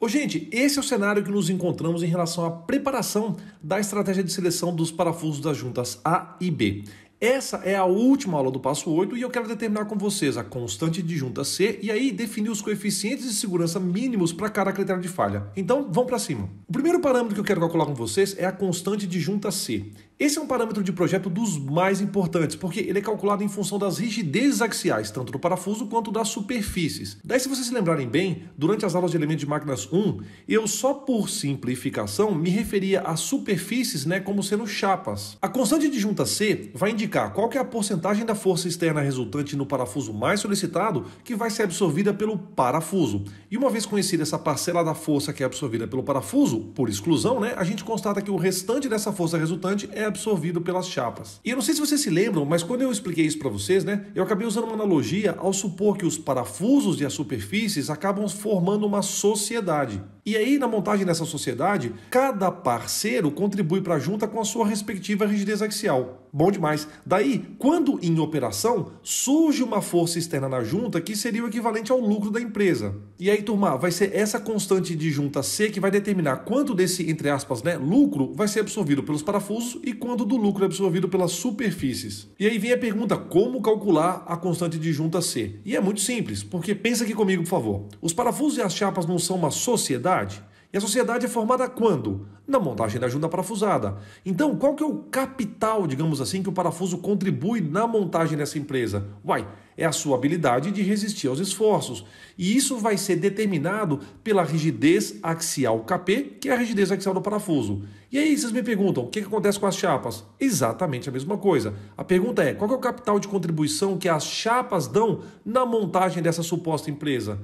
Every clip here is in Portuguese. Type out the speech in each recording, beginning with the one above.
Ô, gente, esse é o cenário que nos encontramos em relação à preparação da estratégia de seleção dos parafusos das juntas A e B. Essa é a última aula do passo 8 e eu quero determinar com vocês a constante de junta C e aí definir os coeficientes de segurança mínimos para cada critério de falha. Então, vamos para cima. O primeiro parâmetro que eu quero calcular com vocês é a constante de junta C. Esse é um parâmetro de projeto dos mais importantes, porque ele é calculado em função das rigidezes axiais, tanto do parafuso quanto das superfícies. Daí, se vocês se lembrarem bem, durante as aulas de elementos de máquinas 1, eu só por simplificação me referia às superfícies, como sendo chapas. A constante de junta C vai indicar qual que é a porcentagem da força externa resultante no parafuso mais solicitado que vai ser absorvida pelo parafuso. E uma vez conhecida essa parcela da força que é absorvida pelo parafuso, por exclusão, a gente constata que o restante dessa força resultante é absorvido pelas chapas. E eu não sei se vocês se lembram, mas quando eu expliquei isso para vocês, eu acabei usando uma analogia ao supor que os parafusos e as superfícies acabam formando uma sociedade. E aí, na montagem dessa sociedade, cada parceiro contribui para a junta com a sua respectiva rigidez axial. Bom demais. Daí, quando em operação, surge uma força externa na junta que seria o equivalente ao lucro da empresa. E aí, turma, vai ser essa constante de junta C que vai determinar quanto desse, entre aspas, lucro vai ser absorvido pelos parafusos e quanto do lucro é absorvido pelas superfícies. E aí vem a pergunta, como calcular a constante de junta C? E é muito simples, porque pensa aqui comigo, por favor. Os parafusos e as chapas não são uma sociedade? E a sociedade é formada quando? Na montagem da junta parafusada. Então, qual que é o capital, digamos assim, que o parafuso contribui na montagem dessa empresa? É a sua habilidade de resistir aos esforços. E isso vai ser determinado pela rigidez axial KP, que é a rigidez axial do parafuso. E aí, vocês me perguntam, o que acontece com as chapas? Exatamente a mesma coisa. A pergunta é, qual que é o capital de contribuição que as chapas dão na montagem dessa suposta empresa?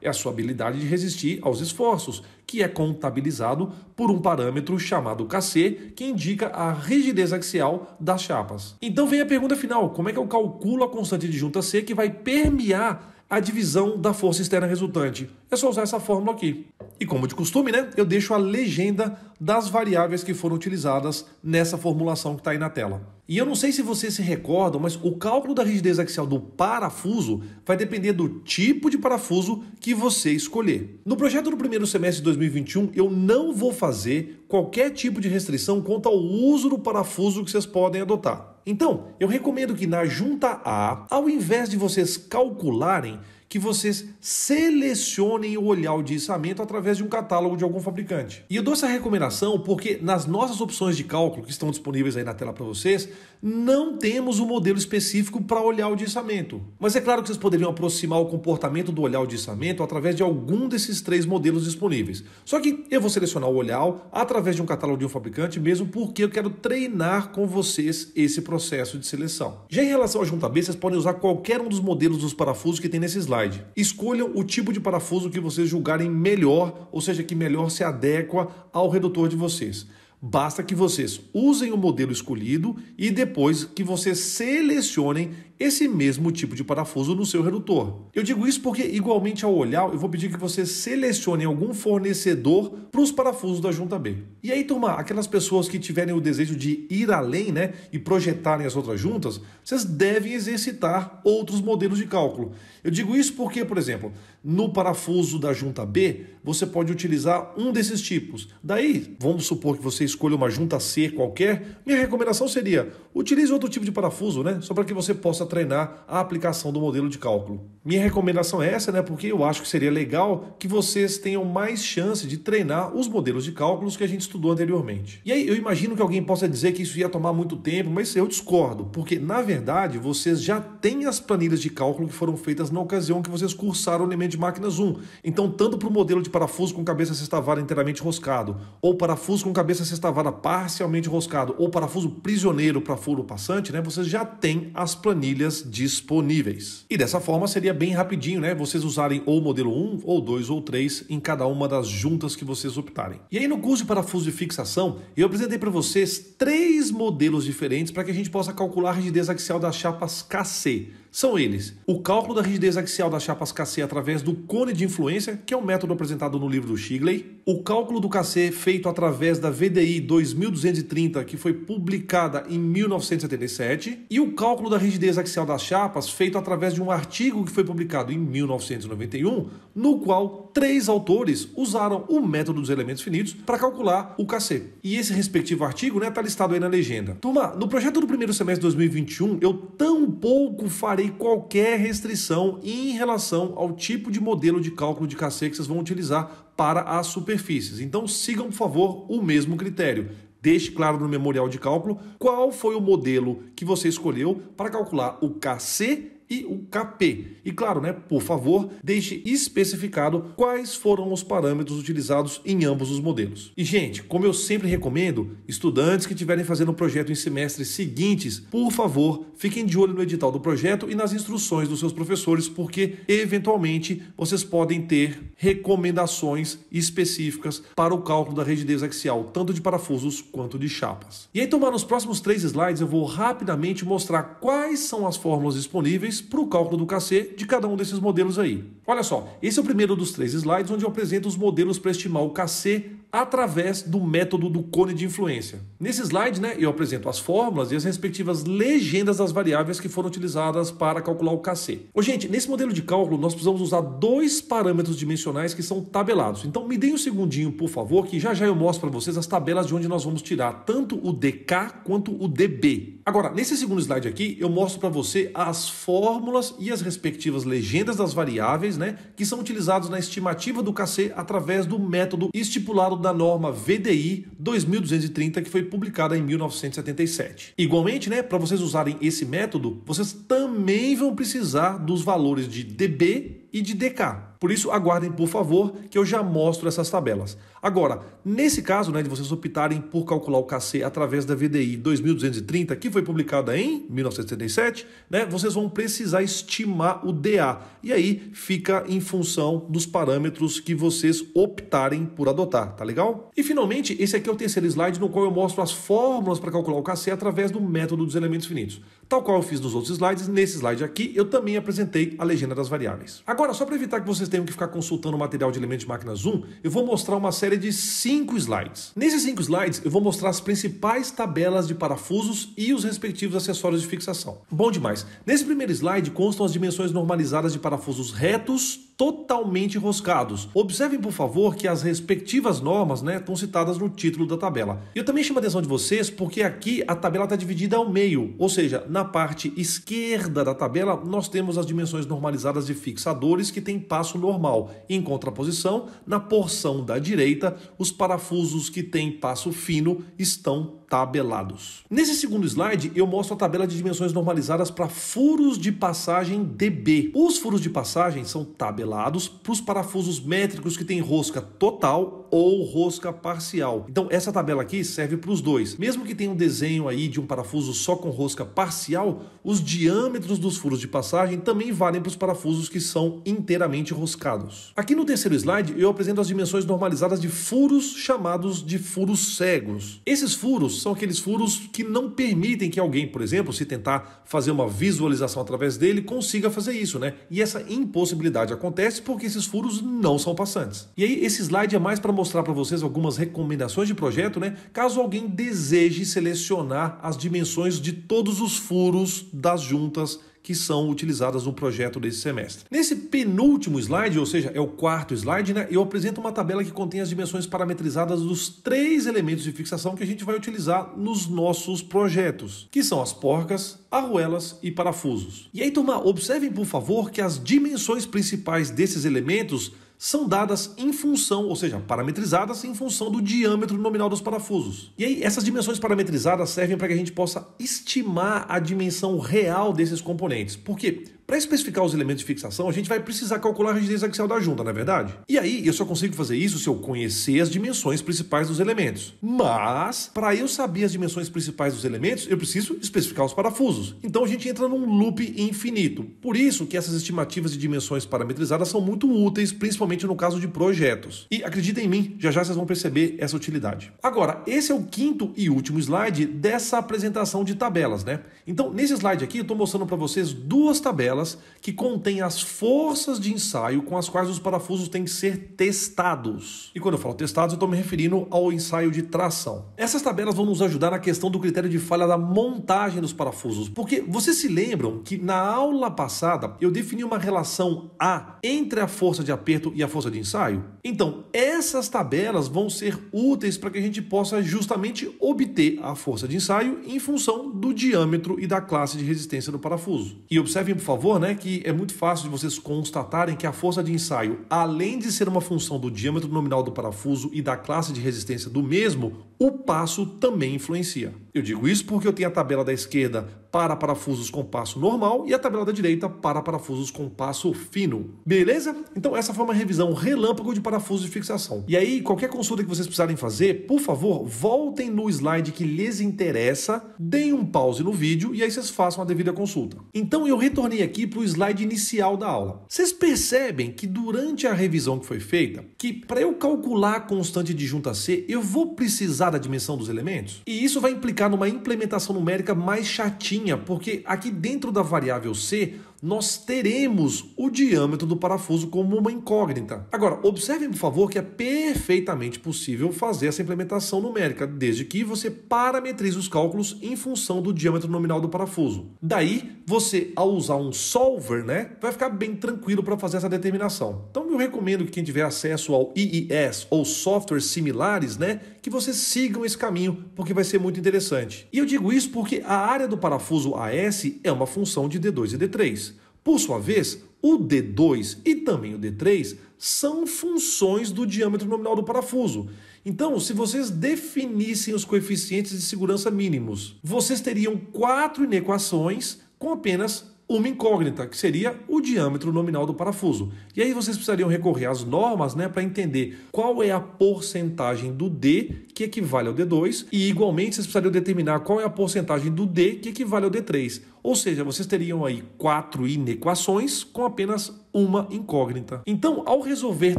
É a sua habilidade de resistir aos esforços, que é contabilizado por um parâmetro chamado KC, que indica a rigidez axial das chapas. Então vem a pergunta final, como é que eu calculo a constante de junta C que vai permear a divisão da força externa resultante? É só usar essa fórmula aqui. E como de costume, eu deixo a legenda das variáveis que foram utilizadas nessa formulação que está aí na tela. E eu não sei se vocês se recordam, mas o cálculo da rigidez axial do parafuso vai depender do tipo de parafuso que você escolher. No projeto do primeiro semestre de 2021, eu não vou fazer qualquer tipo de restrição quanto ao uso do parafuso que vocês podem adotar. Então, eu recomendo que na junta A, ao invés de vocês calcularem, que vocês selecionem o olhar de içamento através de um catálogo de algum fabricante. E eu dou essa recomendação porque nas nossas opções de cálculo que estão disponíveis aí na tela para vocês, não temos um modelo específico para olhar de içamento. Mas é claro que vocês poderiam aproximar o comportamento do olhar de içamento através de algum desses 3 modelos disponíveis. Só que eu vou selecionar o olhar através de um catálogo de um fabricante mesmo porque eu quero treinar com vocês esse processo de seleção. Já em relação à junta B, vocês podem usar qualquer um dos modelos dos parafusos que tem nesse slide. Escolham o tipo de parafuso que vocês julgarem melhor, ou seja, que melhor se adequa ao redutor de vocês. Basta que vocês usem o modelo escolhido e depois que vocês selecionem esse mesmo tipo de parafuso no seu redutor. Eu digo isso porque, igualmente ao olhar, eu vou pedir que vocês selecionem algum fornecedor para os parafusos da junta B. E aí, turma, aquelas pessoas que tiverem o desejo de ir além, e projetarem as outras juntas, vocês devem exercitar outros modelos de cálculo. Eu digo isso porque, por exemplo, no parafuso da junta B, você pode utilizar um desses tipos. Daí, vamos supor que você escolha uma junta C qualquer, minha recomendação seria, utilize outro tipo de parafuso, só para que você possa treinar a aplicação do modelo de cálculo. Minha recomendação é essa, porque eu acho que seria legal que vocês tenham mais chance de treinar os modelos de cálculos que a gente estudou anteriormente. E aí eu imagino que alguém possa dizer que isso ia tomar muito tempo, mas eu discordo, porque na verdade vocês já têm as planilhas de cálculo que foram feitas na ocasião que vocês cursaram o elemento de máquinas 1. Então, tanto para o modelo de parafuso com cabeça sextavada inteiramente roscado, ou parafuso com cabeça sextavada parcialmente roscado, ou parafuso prisioneiro para furo passante, vocês já têm as planilhas disponíveis. E dessa forma seria bem rapidinho, vocês usarem ou o modelo 1, ou 2, ou 3 em cada uma das juntas que vocês optarem. E aí no curso de parafuso de fixação, eu apresentei para vocês 3 modelos diferentes para que a gente possa calcular a rigidez axial das chapas KC. São eles: o cálculo da rigidez axial das chapas KC através do cone de influência, que é um método apresentado no livro do Shigley. o cálculo do KC feito através da VDI 2230, que foi publicada em 1977, e o cálculo da rigidez axial das chapas feito através de um artigo que foi publicado em 1991, no qual 3 autores usaram o método dos elementos finitos para calcular o KC. E esse respectivo artigo está listado aí na legenda. Turma, no projeto do primeiro semestre de 2021, eu tampouco farei qualquer restrição em relação ao tipo de modelo de cálculo de KC que vocês vão utilizar para as superfícies. Então sigam, por favor, o mesmo critério. Deixe claro no memorial de cálculo qual foi o modelo que você escolheu para calcular o KC e o KP. E claro, por favor, deixe especificado quais foram os parâmetros utilizados em ambos os modelos. E, gente, como eu sempre recomendo, estudantes que estiverem fazendo um projeto em semestres seguintes, por favor, fiquem de olho no edital do projeto e nas instruções dos seus professores, porque, eventualmente, vocês podem ter recomendações específicas para o cálculo da rigidez axial, tanto de parafusos quanto de chapas. E aí, nos próximos 3 slides, eu vou rapidamente mostrar quais são as fórmulas disponíveis para o cálculo do KC de cada um desses modelos aí. Olha só, esse é o primeiro dos 3 slides onde eu apresento os modelos para estimar o KC através do método do cone de influência. Nesse slide, eu apresento as fórmulas e as respectivas legendas das variáveis que foram utilizadas para calcular o KC. Gente, nesse modelo de cálculo nós precisamos usar 2 parâmetros dimensionais que são tabelados. Então me deem um segundinho, por favor, que já eu mostro para vocês as tabelas de onde nós vamos tirar tanto o DK quanto o DB. Agora, nesse segundo slide aqui, eu mostro para você as fórmulas e as respectivas legendas das variáveis, que são utilizados na estimativa do KC através do método estipulado da norma VDI 2230, que foi publicada em 1977. Igualmente, para vocês usarem esse método, vocês também vão precisar dos valores de DB e de DK. Por isso, aguardem, por favor, que eu já mostro essas tabelas. Agora, nesse caso, de vocês optarem por calcular o KC através da VDI 2230, que foi publicada em 1977, vocês vão precisar estimar o DA. E aí fica em função dos parâmetros que vocês optarem por adotar, tá legal? E finalmente, esse aqui é o terceiro slide no qual eu mostro as fórmulas para calcular o KC através do método dos elementos finitos. Tal qual eu fiz nos outros slides, nesse slide aqui eu também apresentei a legenda das variáveis. Agora, só para evitar que vocês tenham que ficar consultando o material de elementos de máquina Zoom, eu vou mostrar uma série de 5 slides. Nesses 5 slides, eu vou mostrar as principais tabelas de parafusos e os respectivos acessórios de fixação. Bom demais. Nesse primeiro slide constam as dimensões normalizadas de parafusos retos totalmente enroscados. Observem, por favor, que as respectivas normas estão citadas no título da tabela. Eu também chamo a atenção de vocês porque aqui a tabela está dividida ao meio, ou seja, na parte esquerda da tabela nós temos as dimensões normalizadas de fixadores que têm passo normal. Em contraposição, na porção da direita, os parafusos que têm passo fino estão tabelados. Nesse segundo slide, eu mostro a tabela de dimensões normalizadas para furos de passagem DB. Os furos de passagem são tabelados para os parafusos métricos que têm rosca total ou rosca parcial. Então, essa tabela aqui serve para os dois. Mesmo que tenha um desenho aí de um parafuso só com rosca parcial, os diâmetros dos furos de passagem também valem para os parafusos que são inteiramente roscados. Aqui no terceiro slide, eu apresento as dimensões normalizadas de furos chamados de furos cegos. Esses furos são aqueles furos que não permitem que alguém, por exemplo, se tentar fazer uma visualização através dele, consiga fazer isso, E essa impossibilidade acontece porque esses furos não são passantes. E aí, esse slide é mais para mostrar para vocês algumas recomendações de projeto, caso alguém deseje selecionar as dimensões de todos os furos das juntas que são utilizadas no projeto desse semestre. Nesse penúltimo slide, ou seja, é o quarto slide, eu apresento uma tabela que contém as dimensões parametrizadas dos 3 elementos de fixação que a gente vai utilizar nos nossos projetos, que são as porcas, arruelas e parafusos. E aí, turma, observem, por favor, que as dimensões principais desses elementos são dadas em função, ou seja, parametrizadas em função do diâmetro nominal dos parafusos. E aí, essas dimensões parametrizadas servem para que a gente possa estimar a dimensão real desses componentes. Por quê? Para especificar os elementos de fixação, a gente vai precisar calcular a rigidez axial da junta, não é verdade? E aí, eu só consigo fazer isso se eu conhecer as dimensões principais dos elementos. Mas, para eu saber as dimensões principais dos elementos, eu preciso especificar os parafusos. Então, a gente entra num loop infinito. Por isso que essas estimativas de dimensões parametrizadas são muito úteis, principalmente no caso de projetos. E acreditem em mim, já vocês vão perceber essa utilidade. Agora, esse é o quinto e último slide dessa apresentação de tabelas, Então, nesse slide aqui, eu estou mostrando para vocês 2 tabelas tabelas que contêm as forças de ensaio com as quais os parafusos têm que ser testados. E quando eu falo testados, eu estou me referindo ao ensaio de tração. Essas tabelas vão nos ajudar na questão do critério de falha da montagem dos parafusos, porque vocês se lembram que na aula passada eu defini uma relação A entre a força de aperto e a força de ensaio? Então, essas tabelas vão ser úteis para que a gente possa justamente obter a força de ensaio em função do diâmetro e da classe de resistência do parafuso. E observem, por favor, que é muito fácil de vocês constatarem que a força de ensaio, além de ser uma função do diâmetro nominal do parafuso e da classe de resistência do mesmo, o passo também influencia. Eu digo isso porque eu tenho a tabela da esquerda para parafusos com passo normal e a tabela da direita para parafusos com passo fino. Beleza? Então essa foi uma revisão relâmpago de parafusos de fixação. E aí, qualquer consulta que vocês precisarem fazer, por favor, voltem no slide que lhes interessa, deem um pause no vídeo e aí vocês façam a devida consulta. Então eu retornei aqui para o slide inicial da aula. Vocês percebem que durante a revisão que foi feita, que para eu calcular a constante de junta C, eu vou precisar da dimensão dos elementos? E isso vai implicar numa implementação numérica mais chatinha, porque aqui dentro da variável C, nós teremos o diâmetro do parafuso como uma incógnita. Agora, observem, por favor, que é perfeitamente possível fazer essa implementação numérica, desde que você parametrize os cálculos em função do diâmetro nominal do parafuso. Daí, você, ao usar um solver, vai ficar bem tranquilo para fazer essa determinação. Então, eu recomendo que quem tiver acesso ao IIS ou softwares similares, que vocês sigam esse caminho, porque vai ser muito interessante. E eu digo isso porque a área do parafuso AS é uma função de D2 e D3. Por sua vez, o D2 e também o D3 são funções do diâmetro nominal do parafuso. Então, se vocês definissem os coeficientes de segurança mínimos, vocês teriam 4 inequações com apenas uma incógnita, que seria o diâmetro nominal do parafuso. E aí vocês precisariam recorrer às normas para entender qual é a porcentagem do D que equivale ao D2 e, igualmente, vocês precisariam determinar qual é a porcentagem do D que equivale ao D3. Ou seja, vocês teriam aí 4 inequações com apenas uma incógnita. Então, ao resolver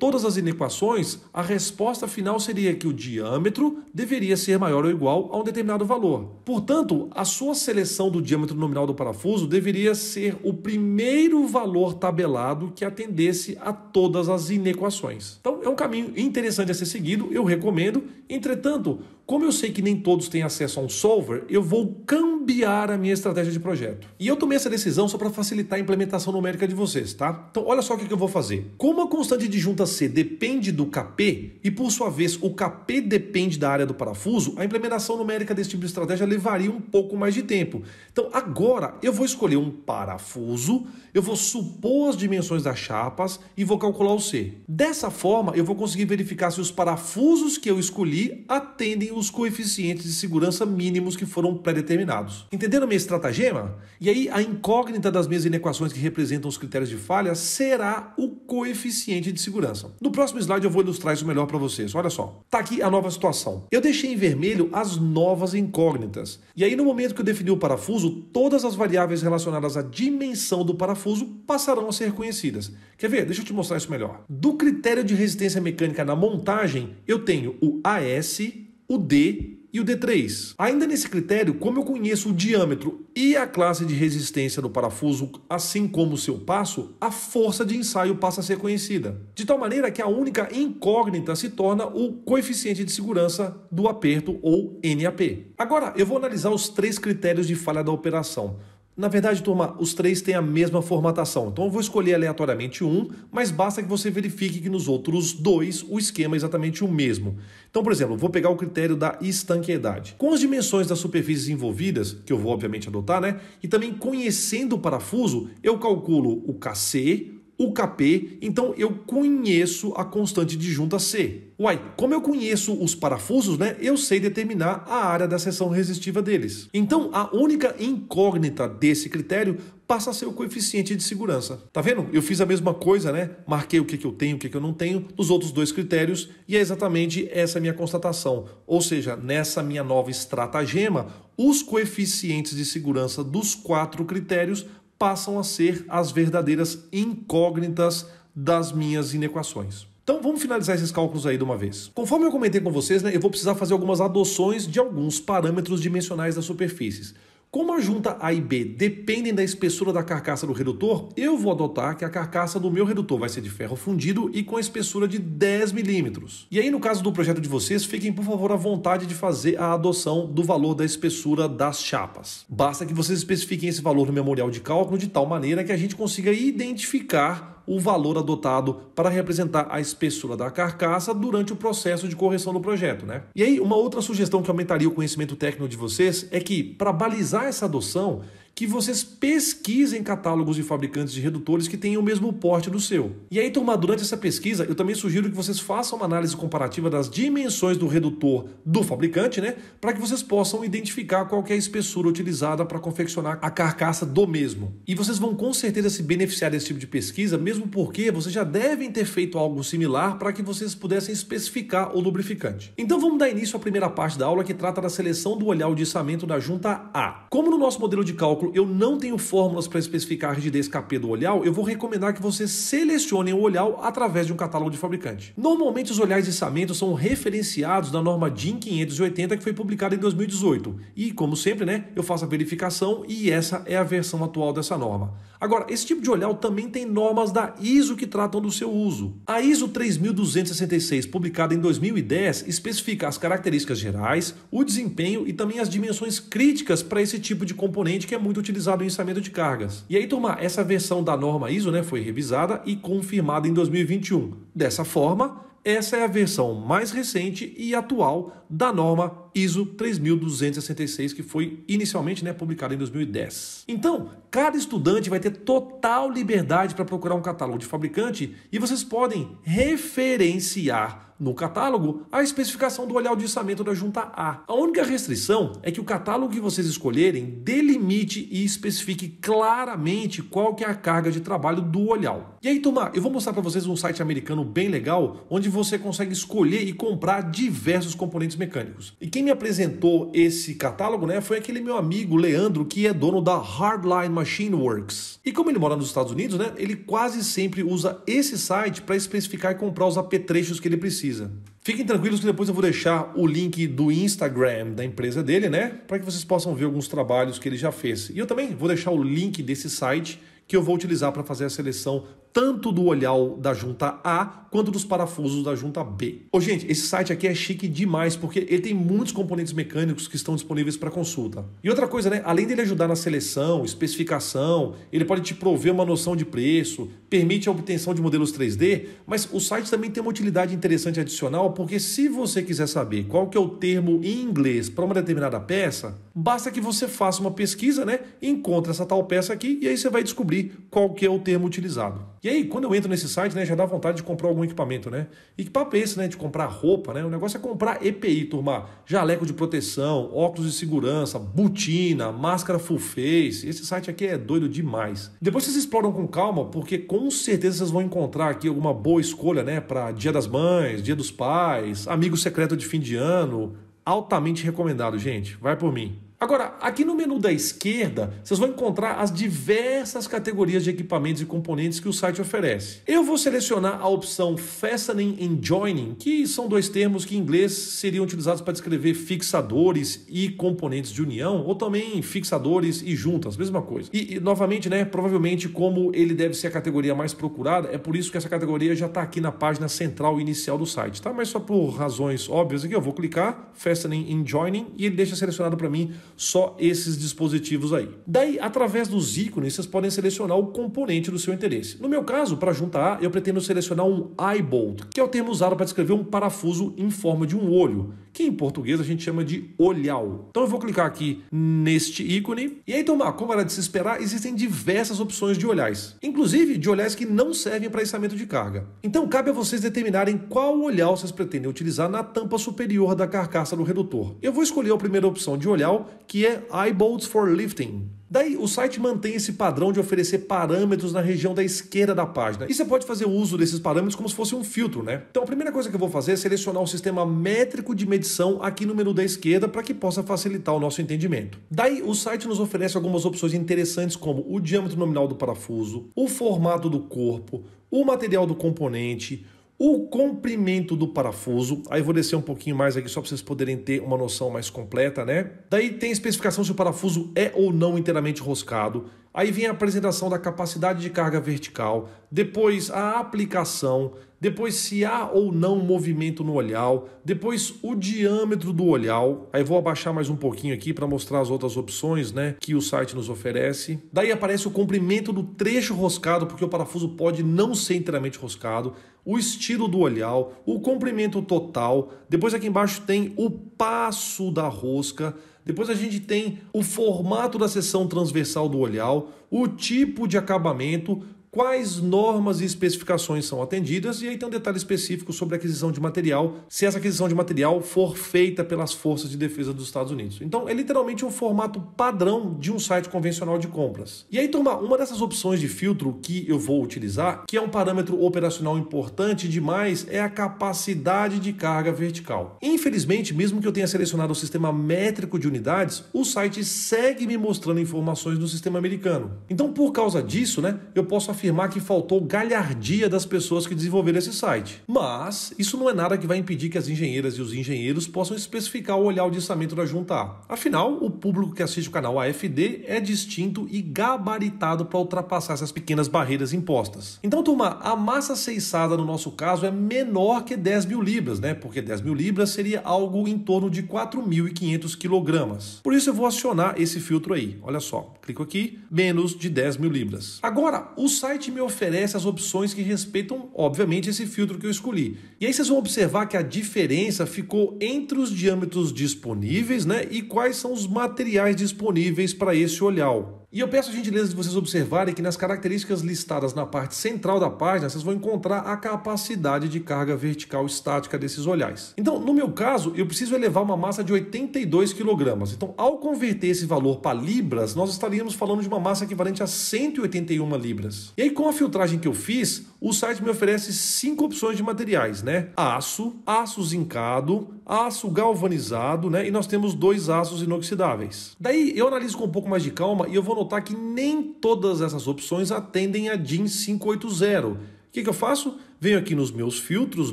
todas as inequações, a resposta final seria que o diâmetro deveria ser maior ou igual a um determinado valor. Portanto, a sua seleção do diâmetro nominal do parafuso deveria ser o primeiro valor tabelado que atendesse a todas as inequações. Então, é um caminho interessante a ser seguido, eu recomendo. Entretanto, como eu sei que nem todos têm acesso a um solver, eu vou cambiar a minha estratégia de projeto. E eu tomei essa decisão só para facilitar a implementação numérica de vocês, tá? Então, olha só o que eu vou fazer. Como a constante de junta C depende do Kp, e por sua vez o Kp depende da área do parafuso, a implementação numérica desse tipo de estratégia levaria um pouco mais de tempo. Então, agora eu vou escolher um parafuso, eu vou supor as dimensões das chapas e vou calcular o C. Dessa forma, eu vou conseguir verificar se os parafusos que eu escolhi atendem os coeficientes de segurança mínimos que foram pré-determinados. Entenderam a minha estratagema? E aí a incógnita das minhas inequações que representam os critérios de falha será o coeficiente de segurança. No próximo slide eu vou ilustrar isso melhor para vocês. Olha só. Tá aqui a nova situação. Eu deixei em vermelho as novas incógnitas. E aí no momento que eu defini o parafuso, todas as variáveis relacionadas à dimensão do parafuso passarão a ser conhecidas. Quer ver? Deixa eu te mostrar isso melhor. Do critério de resistência mecânica na montagem, eu tenho o AS, o D e o D3. Ainda nesse critério, como eu conheço o diâmetro e a classe de resistência do parafuso, assim como o seu passo, a força de ensaio passa a ser conhecida. De tal maneira que a única incógnita se torna o coeficiente de segurança do aperto, ou NAP. Agora, eu vou analisar os 3 critérios de falha da operação. Na verdade, turma, os 3 têm a mesma formatação. Então eu vou escolher aleatoriamente um, mas basta que você verifique que nos outros 2 o esquema é exatamente o mesmo. Então, por exemplo, vou pegar o critério da estanqueidade. Com as dimensões das superfícies envolvidas, que eu vou obviamente adotar, e também conhecendo o parafuso, eu calculo o Kc, o Kp, então eu conheço a constante de junta C. Uai, como eu conheço os parafusos, eu sei determinar a área da seção resistiva deles. Então, a única incógnita desse critério passa a ser o coeficiente de segurança. Tá vendo? Eu fiz a mesma coisa, Marquei o que eu tenho, o que eu não tenho nos outros 2 critérios e é exatamente essa minha constatação. Ou seja, nessa minha nova estratagema, os coeficientes de segurança dos 4 critérios passam a ser as verdadeiras incógnitas das minhas inequações. Então vamos finalizar esses cálculos aí de uma vez. Conforme eu comentei com vocês, eu vou precisar fazer algumas adoções de alguns parâmetros dimensionais das superfícies. Como a junta A e B dependem da espessura da carcaça do redutor, eu vou adotar que a carcaça do meu redutor vai ser de ferro fundido e com a espessura de 10 milímetros. E aí, no caso do projeto de vocês, fiquem por favor à vontade de fazer a adoção do valor da espessura das chapas. Basta que vocês especifiquem esse valor no memorial de cálculo de tal maneira que a gente consiga identificar o valor adotado para representar a espessura da carcaça durante o processo de correção do projeto, né? E aí, uma outra sugestão que aumentaria o conhecimento técnico de vocês é que, para balizar essa adoção, que vocês pesquisem catálogos de fabricantes de redutores que tenham o mesmo porte do seu. E aí, turma, durante essa pesquisa, eu também sugiro que vocês façam uma análise comparativa das dimensões do redutor do fabricante, né? Para que vocês possam identificar qual que é a espessura utilizada para confeccionar a carcaça do mesmo. E vocês vão com certeza se beneficiar desse tipo de pesquisa, mesmo porque vocês já devem ter feito algo similar para que vocês pudessem especificar o lubrificante. Então vamos dar início à primeira parte da aula que trata da seleção do olhar de içamento da junta A. Como no nosso modelo de cálculo eu não tenho fórmulas para especificar a rigidez KP do olhar, eu vou recomendar que vocês selecionem o olhar através de um catálogo de fabricante. Normalmente os olhares de içamento são referenciados na norma DIN 580 que foi publicada em 2018. E, como sempre, né, eu faço a verificação e essa é a versão atual dessa norma. Agora, esse tipo de olhar também tem normas da ISO que tratam do seu uso. A ISO 3266, publicada em 2010, especifica as características gerais, o desempenho e também as dimensões críticas para esse tipo de componente que é muito utilizado em içamento de cargas. E aí, turma, essa versão da norma ISO, né, foi revisada e confirmada em 2021. Dessa forma, essa é a versão mais recente e atual da norma ISO 3266, que foi inicialmente, né, publicada em 2010. Então, cada estudante vai ter total liberdade para procurar um catálogo de fabricante e vocês podem referenciar no catálogo a especificação do olhar de içamento da junta A. A única restrição é que o catálogo que vocês escolherem delimite e especifique claramente qual que é a carga de trabalho do olhar. E aí, turma, eu vou mostrar para vocês um site americano bem legal, onde você consegue escolher e comprar diversos componentes mecânicos. E quem me apresentou esse catálogo, né, foi aquele meu amigo Leandro, que é dono da Hardline Machine Works. E como ele mora nos Estados Unidos, né, ele quase sempre usa esse site para especificar e comprar os apetrechos que ele precisa. Fiquem tranquilos que depois eu vou deixar o link do Instagram da empresa dele, né? Para que vocês possam ver alguns trabalhos que ele já fez. E eu também vou deixar o link desse site que eu vou utilizar para fazer a seleção tanto do olhar da junta A quanto dos parafusos da junta B. Ô, gente, esse site aqui é chique demais porque ele tem muitos componentes mecânicos que estão disponíveis para consulta. E outra coisa, né? Além dele ajudar na seleção, especificação, ele pode te prover uma noção de preço, permite a obtenção de modelos 3D, mas o site também tem uma utilidade interessante adicional porque se você quiser saber qual que é o termo em inglês para uma determinada peça, basta que você faça uma pesquisa, né? Encontre essa tal peça aqui e aí você vai descobrir qual que é o termo utilizado. E aí, quando eu entro nesse site, né, já dá vontade de comprar algum equipamento, né? E que papo é esse, né, de comprar roupa, né? O negócio é comprar EPI, turma. Jaleco de proteção, óculos de segurança, botina, máscara full face. Esse site aqui é doido demais. Depois vocês exploram com calma, porque com certeza vocês vão encontrar aqui alguma boa escolha, né, para Dia das Mães, Dia dos Pais, amigo secreto de fim de ano. Altamente recomendado, gente. Vai por mim. Agora, aqui no menu da esquerda, vocês vão encontrar as diversas categorias de equipamentos e componentes que o site oferece. Eu vou selecionar a opção Fastening and Joining, que são dois termos que em inglês seriam utilizados para descrever fixadores e componentes de união, ou também fixadores e juntas, mesma coisa. E novamente, né, provavelmente como ele deve ser a categoria mais procurada, é por isso que essa categoria já está aqui na página central inicial do site, tá? Mas só por razões óbvias aqui, eu vou clicar Fastening and Joining e ele deixa selecionado para mim só esses dispositivos aí. Daí, através dos ícones, vocês podem selecionar o componente do seu interesse. No meu caso, para a junta A, eu pretendo selecionar um eye bolt, que é o termo usado para descrever um parafuso em forma de um olho, que em português a gente chama de olhal. Então eu vou clicar aqui neste ícone. E aí, turma, como era de se esperar, existem diversas opções de olhares, inclusive de olhares que não servem para içamento de carga. Então cabe a vocês determinarem qual olhar vocês pretendem utilizar na tampa superior da carcaça do redutor. Eu vou escolher a primeira opção de olhar, que é Eye Bolts for Lifting. Daí, o site mantém esse padrão de oferecer parâmetros na região da esquerda da página. E você pode fazer uso desses parâmetros como se fosse um filtro, né? Então, a primeira coisa que eu vou fazer é selecionar o sistema métrico de medição aqui no menu da esquerda para que possa facilitar o nosso entendimento. Daí, o site nos oferece algumas opções interessantes como o diâmetro nominal do parafuso, o formato do corpo, o material do componente, o comprimento do parafuso, aí eu vou descer um pouquinho mais aqui só para vocês poderem ter uma noção mais completa, né? Daí tem a especificação se o parafuso é ou não inteiramente roscado. Aí vem a apresentação da capacidade de carga vertical, depois a aplicação, depois se há ou não movimento no olhal, depois o diâmetro do olhal. Aí vou abaixar mais um pouquinho aqui para mostrar as outras opções, né, que o site nos oferece. Daí aparece o comprimento do trecho roscado, porque o parafuso pode não ser inteiramente roscado, o estilo do olhal, o comprimento total. Depois aqui embaixo tem o passo da rosca. Depois a gente tem o formato da seção transversal do olhal, o tipo de acabamento, quais normas e especificações são atendidas, e aí tem um detalhe específico sobre a aquisição de material, se essa aquisição de material for feita pelas Forças de Defesa dos Estados Unidos. Então é literalmente um formato padrão de um site convencional de compras. E aí, turma, uma dessas opções de filtro que eu vou utilizar, que é um parâmetro operacional importante demais, é a capacidade de carga vertical. Infelizmente, mesmo que eu tenha selecionado o sistema métrico de unidades, o site segue me mostrando informações do sistema americano. Então, por causa disso, né, eu posso afirmar que faltou galhardia das pessoas que desenvolveram esse site. Mas isso não é nada que vai impedir que as engenheiras e os engenheiros possam especificar o olhar de içamento da junta A. Afinal, o público que assiste o canal AFD é distinto e gabaritado para ultrapassar essas pequenas barreiras impostas. Então, turma, a massa a ser içada no nosso caso é menor que 10 mil libras, né? Porque 10 mil libras seria algo em torno de 4.500 quilogramas. Por isso eu vou acionar esse filtro aí. Olha só, clico aqui, menos de 10 mil libras. Agora, o site me oferece as opções que respeitam, obviamente, esse filtro que eu escolhi. E aí vocês vão observar que a diferença ficou entre os diâmetros disponíveis, né, e quais são os materiais disponíveis para esse olhar. E eu peço a gentileza de vocês observarem que nas características listadas na parte central da página, vocês vão encontrar a capacidade de carga vertical estática desses olhares. Então, no meu caso, eu preciso elevar uma massa de 82 kg. Então, ao converter esse valor para libras, nós estaríamos falando de uma massa equivalente a 181 libras. E aí, com a filtragem que eu fiz, o site me oferece 5 opções de materiais, né? Aço, aço zincado, aço galvanizado, né? E nós temos 2 aços inoxidáveis. Daí, eu analiso com um pouco mais de calma e eu vou notar que nem todas essas opções atendem a DIN 580. O que eu faço? Venho aqui nos meus filtros,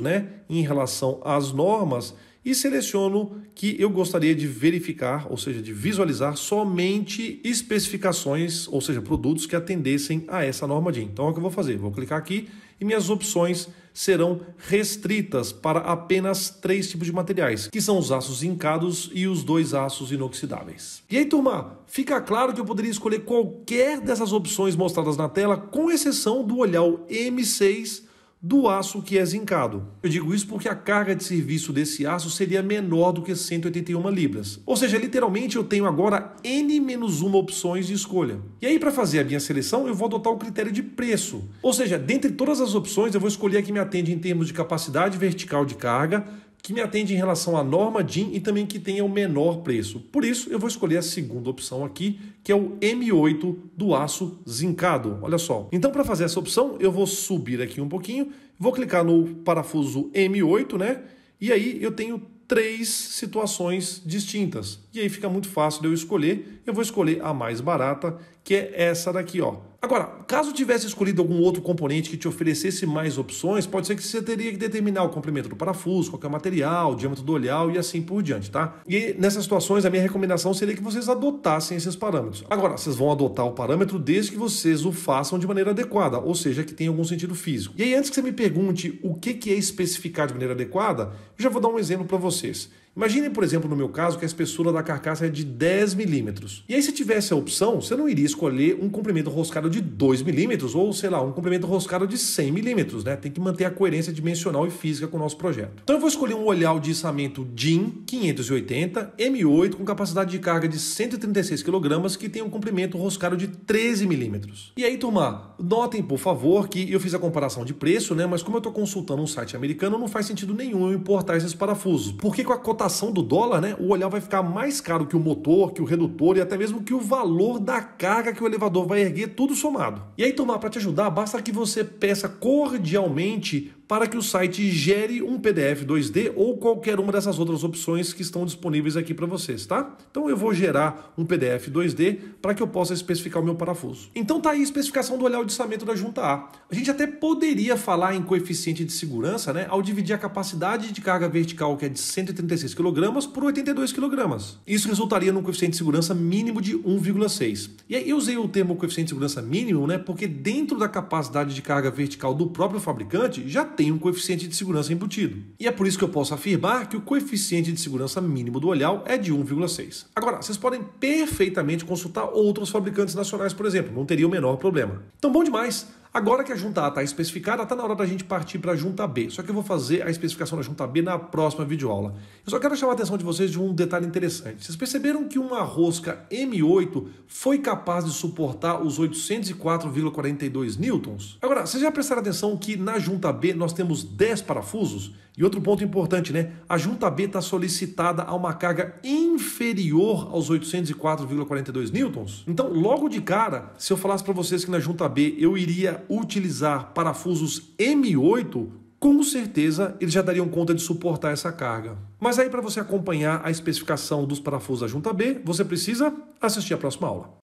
né, em relação às normas, e seleciono que eu gostaria de verificar, ou seja, de visualizar somente especificações, ou seja, produtos que atendessem a essa norma DIN. Então é o que eu vou fazer, vou clicar aqui e minhas opções serão restritas para apenas 3 tipos de materiais, que são os aços zincados e os 2 aços inoxidáveis. E aí, turma, fica claro que eu poderia escolher qualquer dessas opções mostradas na tela, com exceção do olhar M6 do aço que é zincado. Eu digo isso porque a carga de serviço desse aço seria menor do que 181 libras. Ou seja, literalmente eu tenho agora N-1 opções de escolha. E aí, para fazer a minha seleção, eu vou adotar o critério de preço. Ou seja, dentre todas as opções, eu vou escolher a que me atende em termos de capacidade vertical de carga, que me atende em relação à norma DIN e também que tenha o menor preço. Por isso, eu vou escolher a segunda opção aqui, que é o M8 do aço zincado. Olha só. Então, para fazer essa opção, eu vou subir aqui um pouquinho, vou clicar no parafuso M8, né? E aí eu tenho 3 situações distintas. E aí fica muito fácil de eu escolher. Eu vou escolher a mais barata, que é essa daqui, ó. Agora, caso tivesse escolhido algum outro componente que te oferecesse mais opções, pode ser que você teria que determinar o comprimento do parafuso, qual que é o material, o diâmetro do olhar e assim por diante, tá? E nessas situações, a minha recomendação seria que vocês adotassem esses parâmetros. Agora, vocês vão adotar o parâmetro desde que vocês o façam de maneira adequada, ou seja, que tenha algum sentido físico. E aí, antes que você me pergunte o que é especificar de maneira adequada, eu já vou dar um exemplo para vocês. Imaginem, por exemplo, no meu caso, que a espessura da carcaça é de 10 milímetros. E aí, se tivesse a opção, você não iria escolher um comprimento roscado de 2 milímetros ou, sei lá, um comprimento roscado de 100 milímetros, né? Tem que manter a coerência dimensional e física com o nosso projeto. Então eu vou escolher um olhar de içamento DIN 580 M8 com capacidade de carga de 136 kg que tem um comprimento roscado de 13 milímetros. E aí, turma, notem, por favor, que eu fiz a comparação de preço, né? Mas como eu estou consultando um site americano, não faz sentido nenhum eu importar esses parafusos. Porque com a cotação do dólar, né, o olhar vai ficar mais caro que o motor, que o redutor e até mesmo que o valor da carga que o elevador vai erguer, tudo somado. E aí, turma, para te ajudar, basta que você peça cordialmente para que o site gere um PDF 2D ou qualquer uma dessas outras opções que estão disponíveis aqui para vocês, tá? Então eu vou gerar um PDF 2D para que eu possa especificar o meu parafuso. Então tá aí a especificação do olhar de içamento da junta A. A gente até poderia falar em coeficiente de segurança, né, ao dividir a capacidade de carga vertical, que é de 136 kg, por 82 kg. Isso resultaria num coeficiente de segurança mínimo de 1,6. E aí eu usei o termo coeficiente de segurança mínimo, né, porque dentro da capacidade de carga vertical do próprio fabricante já tem um coeficiente de segurança embutido. E é por isso que eu posso afirmar que o coeficiente de segurança mínimo do olhar é de 1,6. Agora, vocês podem perfeitamente consultar outros fabricantes nacionais, por exemplo, não teria o menor problema. Então, bom demais! Agora que a junta A está especificada, está na hora da gente partir para a junta B. Só que eu vou fazer a especificação da junta B na próxima videoaula. Eu só quero chamar a atenção de vocês de um detalhe interessante. Vocês perceberam que uma rosca M8 foi capaz de suportar os 804,42 newtons? Agora, vocês já prestaram atenção que na junta B nós temos 10 parafusos? E outro ponto importante, né? A junta B está solicitada a uma carga inferior aos 804,42 newtons. Então, logo de cara, se eu falasse para vocês que na junta B eu iria utilizar parafusos M8, com certeza eles já dariam conta de suportar essa carga. Mas aí, para você acompanhar a especificação dos parafusos da junta B, você precisa assistir a próxima aula.